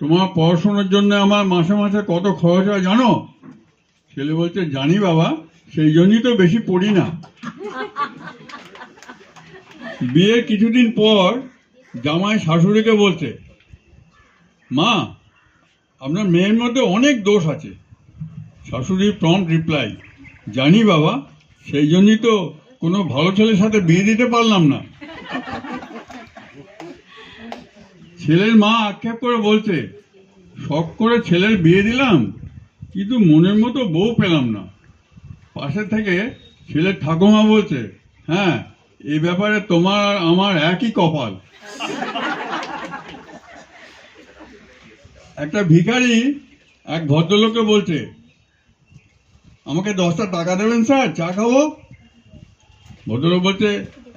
তোমার পড়াশোনার জন্য আমার মাসে মাসে কত খরচ হয় জানো? ছেলে বলছে, জানি বাবা, সেই জন্যই তো বেশি পড়ি না। বিয়ের কিছুদিন পর জামাই শাশুড়িকে বলছে, মা, আপনার মেয়ের মধ্যে অনেক দোষ আছে। শাশুড়ি প্রম্পট রিপ্লাই, জানি বাবা, সেই জন্যই তো কোনো ভালো ছেলের সাথে বিয়ে দিতে পারলাম না। ছেলের মা আক্ষেপ করে বলছে, শখ করে ছেলের বিয়ে দিলাম, কিন্তু মনের মতো বউ পেলাম না। পাশে থেকে ছেলের ঠাকুমা বলছে, হ্যাঁ, এই ব্যাপারে তোমার আর আমার একই কপাল। একটা ভিখারি এক ভদ্রলোককে বলছে, আমাকে 10টা টাকা দেবেন স্যার, চা খাবো। ভদ্রলোক বলছে,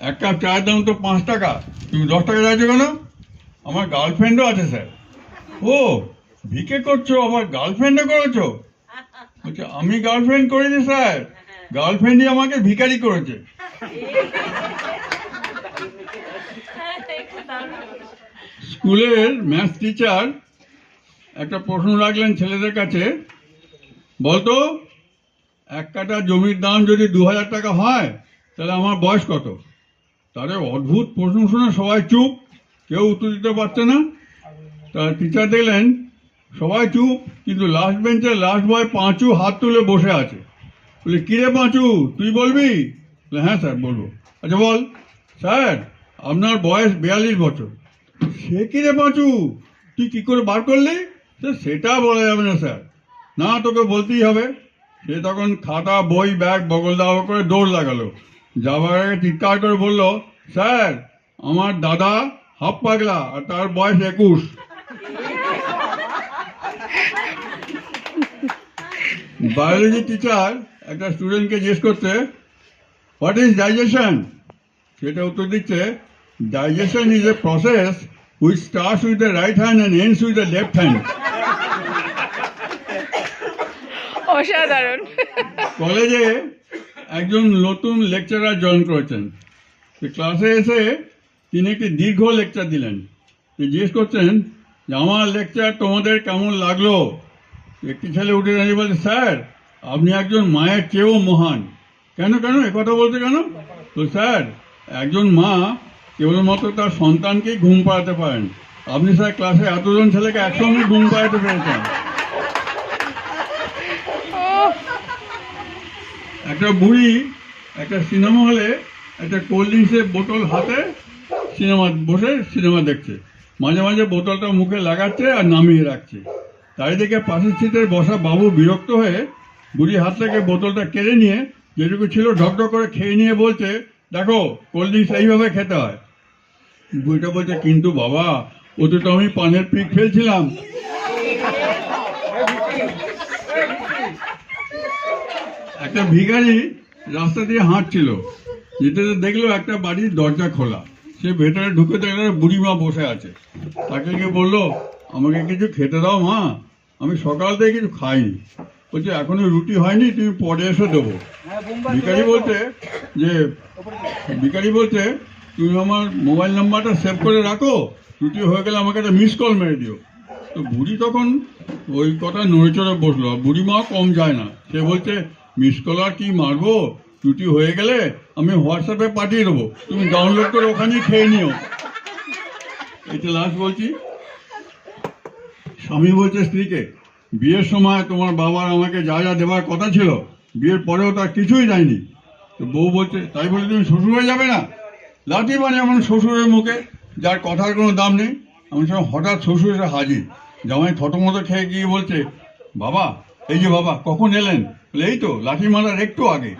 এক কাপ চায়ের দাম তো 5 টাকা, তুমি 10 টাকা চাইছো কেন? আমার গার্লফ্রেন্ডও আছে স্যার। ও, ভিকে করছো, আবার গার্লফ্রেন্ডও করেছো? বলছে, আমি গার্লফ্রেন্ড করিনি স্যার, গার্লফ্রেন্ডই আমাকে ভিখারি করেছে। স্কুলের ম্যাথ টিচার একটা প্রশ্ন রাখলেন ছেলেদের কাছে, বলতো, 1 কাঠা জমির দাম যদি 2000 টাকা হয়, তাহলে আমার বয়স কত? তারে অদ্ভুত প্রশ্ন শুনে সবাই চুপ, কেউ উত্তর দিতে পারছে না। তার টিচার দেখলেন সবাই চুপ, কিন্তু লাস্ট বেঞ্চের লাস্ট বয় পাঁচু হাত তুলে বসে আছে। বলে, কিরে পাঁচু, তুই বলবি? বলে, হ্যাঁ স্যার বলবো। আচ্ছা বল। স্যার, আপনার বয়স 42 বছর। সে কিরে পাঁচু, তুই কি করে বার করলি? সেটা বলা যাবে না স্যার। না, তোকে বলতেই হবে। সে তখন খাতা বই ব্যাগ বগল দাবা করে দৌড় লাগালো, যাবার আগে চিৎকার করে বলল, স্যার, আমার দাদা হাফ পাগলা আর তার বয়স 21। বায়োলজি টিচার একটা স্টুডেন্টকে জিজ্ঞেস করছে, হোয়াট ইজ ডাইজেশন? সেটা উত্তর দিচ্ছে, digestion is a process which starts with the right hand and ends with the left hand. অসাধারণ। কলেজে একজন নতুন লেকচারার জয়েন করেছেন। ক্লাসে এসে তিনি একটি দীর্ঘ লেকচার দিলেন। জিজ্ঞেস করছেন যে, আমার লেকচার তোমাদের কেমন লাগলো? একটি ছেলে উঠে দাঁড়িয়ে বলছে, স্যার, আপনি একজন মায়ের চেয়েও মহান। কেন কেন একথা বলছে কেন? তো স্যার, একজন মা কেবলমাত্র তার সন্তানকেই ঘুম পাড়াতে পারেন, আপনি স্যার ক্লাসে এতজন ছেলেকে একসঙ্গে ঘুম পাড়াতে পেরেছেন। একটা বুড়ি একটা সিনেমা হলে একটা কোল্ড ড্রিঙ্কসের বোতল হাতে বসে সিনেমা দেখছে। মাঝে মাঝে বোতলটা মুখে লাগাচ্ছে আর নামিয়ে রাখছে। তাই দেখে পাশের সিটের বসা বাবু বিরক্ত হয়ে বুড়ি হাত থেকে বোতলটা কেড়ে নিয়ে যেটুকু ছিল ঢকঢক করে খেয়ে নিয়ে বলছে, দেখো, কোল্ড ড্রিঙ্কস এইভাবে খেতে হয়। বুড়িটা বলছে, কিন্তু বাবা, ওতে তো আমি পানের পিক ফেলছিলাম। একটা ভিখারি রাস্তা দিয়ে হাঁটছিল, যেতে দেখলো একটা বাড়ির দরজা খোলা। সে ভেতরে ঢুকে দেখলো বুড়িমা বসে আছে। তাকে গিয়ে বললো, আমাকে কিছু খেতে দাও মা, আমি সকাল থেকে কিছু খাইনি। বলছে, এখনো রুটি হয়নি, তুমি পরে এসে দেবো। ভিখারি বলছে, তুমি আমার মোবাইল নাম্বারটা সেভ করে রাখো, রুটি হয়ে গেলে আমাকে একটা মিস কল মেরে দিও। তো বুড়ি তখন ওই কথা নড়ে চড়ে বসলো। বুড়িমাও কম যায় না, সে বলছে, মিস কল আর কি মারবো, রুটি হয়ে গেলে আমি হোয়াটসঅ্যাপে পাঠিয়ে দেবো, তুমি ডাউনলোড করে ওখানেই খেয়ে নিও। এটা লাস্ট বলছি। স্বামী বলছে স্ত্রীকে, বিয়ের সময় তোমার বাবার আমাকে যা যা দেওয়ার কথা ছিল, বিয়ের পরেও তার কিছুই দেয়নি। তো বউ বলছে, তাই বলে তুমি শ্বশুর হয়ে যাবে না? লাঠি মানে এমন শ্বশুরের মুখে, যার কথার কোনো দাম নেই। এমন সময় হঠাৎ শ্বশুর এসে হাজির। জামাই থতমতো খেয়ে গিয়ে বলছে, বাবা, এই যে বাবা, কখন এলেন? এই তো লাঠি মারার একটু আগে।